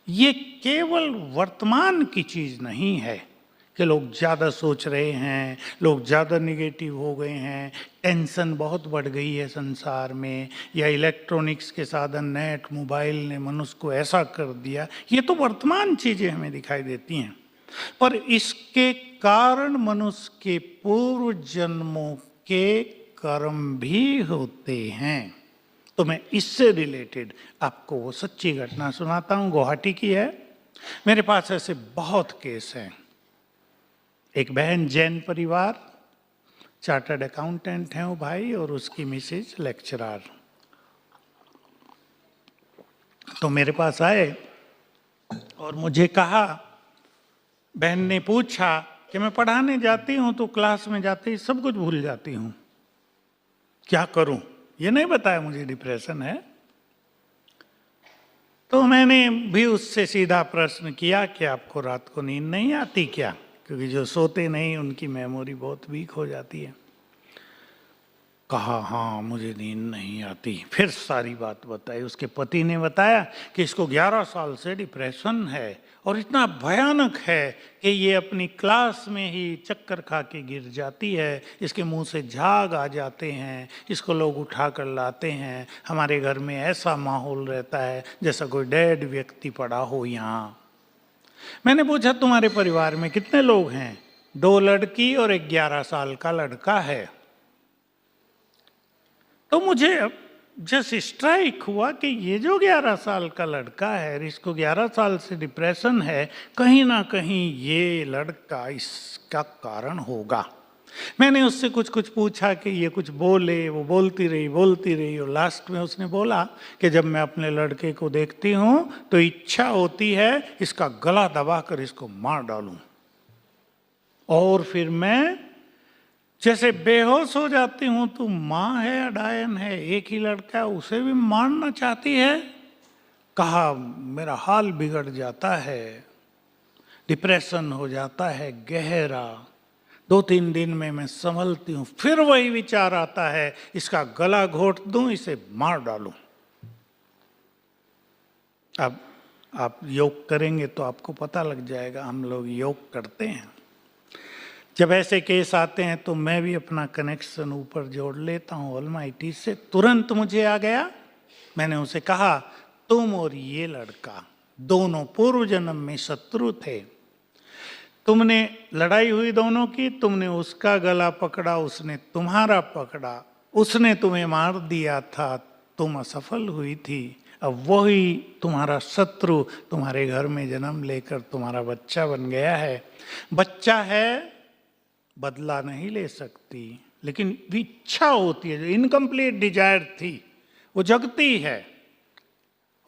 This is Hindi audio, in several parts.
ये केवल वर्तमान की चीज नहीं है कि लोग ज़्यादा सोच रहे हैं, लोग ज़्यादा निगेटिव हो गए हैं, टेंशन बहुत बढ़ गई है संसार में, या इलेक्ट्रॉनिक्स के साधन नेट मोबाइल ने मनुष्य को ऐसा कर दिया। ये तो वर्तमान चीज़ें हमें दिखाई देती हैं, पर इसके कारण मनुष्य के पूर्व जन्मों के कर्म भी होते हैं। तो मैं इससे रिलेटेड आपको वो सच्ची घटना सुनाता हूँ, गुवाहाटी की है। मेरे पास ऐसे बहुत केस हैं। एक बहन, जैन परिवार, चार्टर्ड अकाउंटेंट हैं वो भाई, और उसकी मिसेज लेक्चरर। तो मेरे पास आए और मुझे कहा, बहन ने पूछा कि मैं पढ़ाने जाती हूँ तो क्लास में जाते ही सब कुछ भूल जाती हूँ, क्या करूं? ये नहीं बताया मुझे डिप्रेशन है। तो मैंने भी उससे सीधा प्रश्न किया कि आपको रात को नींद नहीं आती क्या? क्योंकि जो सोते नहीं उनकी मेमोरी बहुत वीक हो जाती है। कहा हाँ मुझे नींद नहीं आती। फिर सारी बात बताई। उसके पति ने बताया कि इसको 11 साल से डिप्रेशन है और इतना भयानक है कि ये अपनी क्लास में ही चक्कर खा के गिर जाती है, इसके मुंह से झाग आ जाते हैं, इसको लोग उठा कर लाते हैं, हमारे घर में ऐसा माहौल रहता है जैसा कोई डेड व्यक्ति पड़ा हो यहाँ। मैंने पूछा तुम्हारे परिवार में कितने लोग हैं? 2 लड़की और एक 11 साल का लड़का है। तो मुझे अब जस्ट स्ट्राइक हुआ कि ये जो 11 साल का लड़का है, इसको 11 साल से डिप्रेशन है, कहीं ना कहीं ये लड़का इसका कारण होगा। मैंने उससे कुछ कुछ पूछा कि ये कुछ बोले, वो बोलती रही, और लास्ट में उसने बोला कि जब मैं अपने लड़के को देखती हूँ तो इच्छा होती है इसका गला दबाकर इसको मार डालूं, और फिर मैं जैसे बेहोश हो जाती हूं। तो माँ है, अडायन है, एक ही लड़का है, उसे भी मारना चाहती है। कहा मेरा हाल बिगड़ जाता है, डिप्रेशन हो जाता है गहरा। 2-3 दिन में मैं संभलती हूँ, फिर वही विचार आता है इसका गला घोट दूं, इसे मार डालूं। अब आप योग करेंगे तो आपको पता लग जाएगा, हम लोग योग करते हैं। जब ऐसे केस आते हैं तो मैं भी अपना कनेक्शन ऊपर जोड़ लेता हूँ ऑलमाइटी से। तुरंत मुझे आ गया। मैंने उसे कहा तुम और ये लड़का दोनों पूर्व जन्म में शत्रु थे, तुमने लड़ाई हुई दोनों की, तुमने उसका गला पकड़ा, उसने तुम्हारा पकड़ा, उसने तुम्हें मार दिया था, तुम असफल हुई थी। अब वही तुम्हारा शत्रु तुम्हारे घर में जन्म लेकर तुम्हारा बच्चा बन गया है। बच्चा है, बदला नहीं ले सकती, लेकिन इच्छा होती है, जो इनकम्प्लीट डिजायर थी वो जगती है,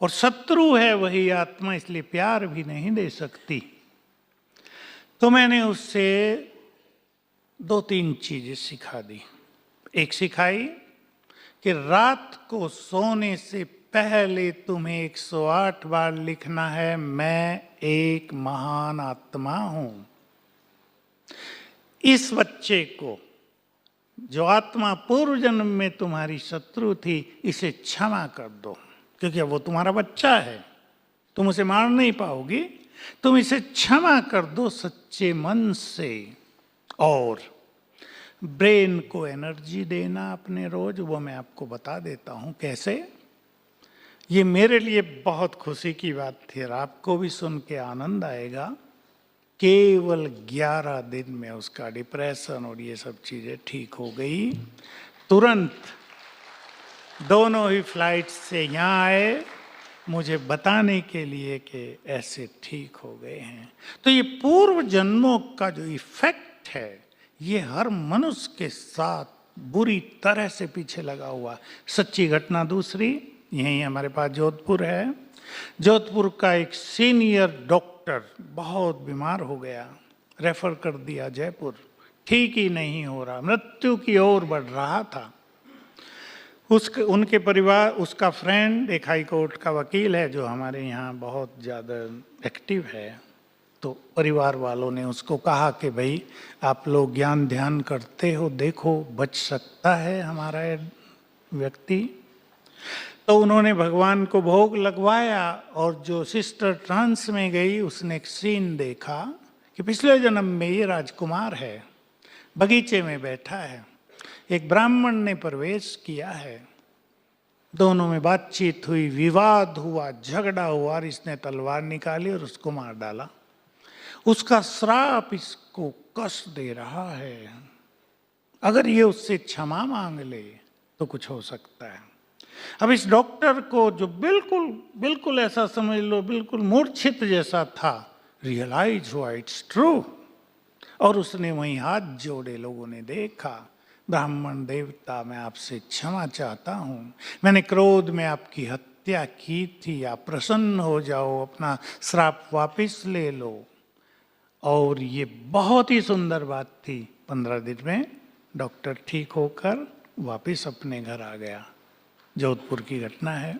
और शत्रु है वही आत्मा, इसलिए प्यार भी नहीं दे सकती। तो मैंने उससे 2-3 चीजें सिखा दी। एक सिखाई कि रात को सोने से पहले तुम्हें 108 बार लिखना है मैं एक महान आत्मा हूं। इस बच्चे को, जो आत्मा पूर्व जन्म में तुम्हारी शत्रु थी, इसे क्षमा कर दो, क्योंकि वो तुम्हारा बच्चा है, तुम उसे मार नहीं पाओगी। तुम इसे क्षमा कर दो सच्चे मन से। और ब्रेन को एनर्जी देना अपने रोज, वो मैं आपको बता देता हूं कैसे। ये मेरे लिए बहुत खुशी की बात थी और आपको भी सुन के आनंद आएगा। केवल 11 दिन में उसका डिप्रेशन और ये सब चीजें ठीक हो गई। तुरंत दोनों ही फ्लाइट से यहाँ आए मुझे बताने के लिए कि ऐसे ठीक हो गए हैं। तो ये पूर्व जन्मों का जो इफेक्ट है, ये हर मनुष्य के साथ बुरी तरह से पीछे लगा हुआ। सच्ची घटना दूसरी, यही हमारे पास जोधपुर है। जोधपुर का एक सीनियर डॉक्टर बहुत बीमार हो गया, रेफर कर दिया जयपुर, ठीक ही नहीं हो रहा, मृत्यु की ओर बढ़ रहा था। उनके परिवार, उसका फ्रेंड एक हाई कोर्ट का वकील है जो हमारे यहाँ बहुत ज़्यादा एक्टिव है। तो परिवार वालों ने उसको कहा कि भाई आप लोग ज्ञान ध्यान करते हो, देखो बच सकता है हमारा व्यक्ति। तो तो उन्होंने भगवान को भोग लगवाया और जो सिस्टर ट्रांस में गई उसने एक सीन देखा कि पिछले जन्म में ये राजकुमार है, बगीचे में बैठा है, एक ब्राह्मण ने प्रवेश किया है, दोनों में बातचीत हुई, विवाद हुआ, झगड़ा हुआ और इसने तलवार निकाली और उसको मार डाला। उसका श्राप इसको कष्ट दे रहा है, अगर ये उससे क्षमा मांग ले तो कुछ हो सकता है। अब इस डॉक्टर को जो बिल्कुल ऐसा समझ लो बिल्कुल मूर्छित जैसा था, रियलाइज हुआ इट्स ट्रू, और उसने वहीं हाथ जोड़े। लोगों ने देखा, ब्राह्मण देवता मैं आपसे क्षमा चाहता हूँ, मैंने क्रोध में आपकी हत्या की थी, आप प्रसन्न हो जाओ, अपना श्राप वापस ले लो। और ये बहुत ही सुंदर बात थी, 15 दिन में डॉक्टर ठीक होकर वापस अपने घर आ गया। जोधपुर की घटना है।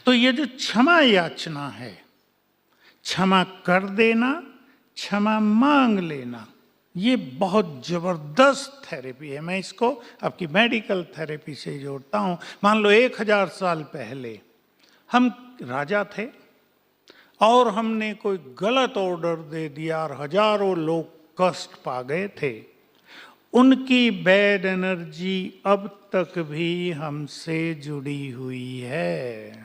तो ये जो क्षमा याचना है, क्षमा कर देना, क्षमा मांग लेना, ये बहुत जबरदस्त थेरेपी है। मैं इसको आपकी मेडिकल थेरेपी से जोड़ता हूँ। मान लो 1000 साल पहले हम राजा थे और हमने कोई गलत ऑर्डर दे दिया और हजारों लोग कष्ट पा गए थे, उनकी बैड एनर्जी अब तक भी हमसे जुड़ी हुई है।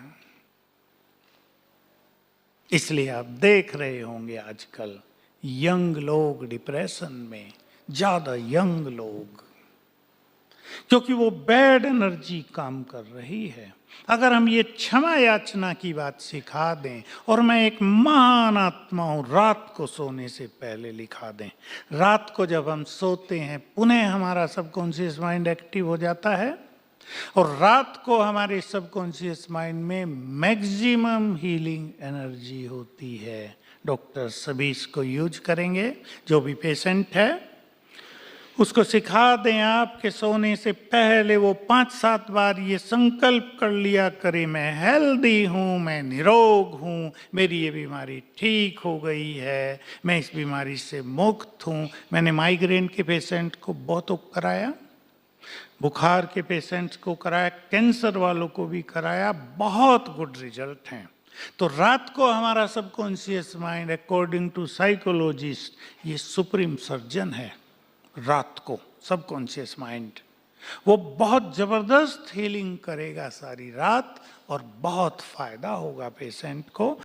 इसलिए आप देख रहे होंगे आजकल यंग लोग डिप्रेशन में, ज्यादा यंग लोग, क्योंकि वो बैड एनर्जी काम कर रही है। अगर हम ये क्षमा याचना की बात सिखा दें, और मैं एक महान आत्मा हूं, रात को सोने से पहले लिखा दें, रात को जब हम सोते हैं पुनः हमारा सबकॉन्शियस माइंड एक्टिव हो जाता है, और रात को हमारे सबकॉन्शियस माइंड में मैक्सिमम हीलिंग एनर्जी होती है। डॉक्टर सभी इसको यूज करेंगे। जो भी पेशेंट है उसको सिखा दें आपके सोने से पहले वो 5-7 बार ये संकल्प कर लिया करे, मैं हेल्दी हूँ, मैं निरोग हूँ, मेरी ये बीमारी ठीक हो गई है, मैं इस बीमारी से मुक्त हूँ। मैंने माइग्रेन के पेशेंट को बहुत कराया, बुखार के पेशेंट्स को कराया, कैंसर वालों को भी कराया, बहुत गुड रिजल्ट हैं। तो रात को हमारा subconscious mind according to psychologist ये सुप्रीम सर्जन है। रात को सबकॉन्शियस माइंड वो बहुत जबरदस्त हीलिंग करेगा सारी रात, और बहुत फायदा होगा पेशेंट को।